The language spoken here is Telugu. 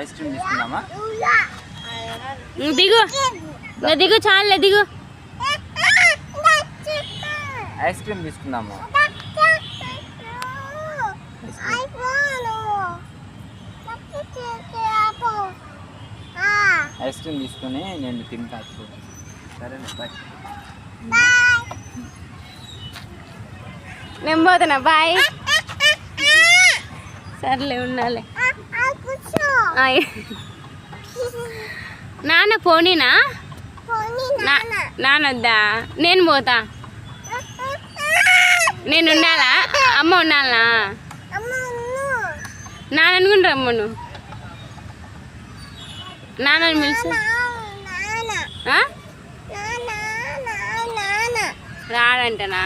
ఐస్ క్రీమ్ తీసుకుందామా? దిగు, దిగు, చాలే దిగు. ఐస్ క్రీమ్ తీసుకుందాము. ఐస్ క్రీమ్ తీసుకొని నేను తింటా. సరే బాయ్. నేను పోతున్నా బాయ్. సర్లే ఉండాలి. నాన్న పోనీనా? నాన్నొద్దా? నేను పోతా. నేను ఉండాలా? అమ్మ ఉండాలా? నాన్న అనుకుని రమ్మను. నాన్నని పిలిచి రాడంటనా?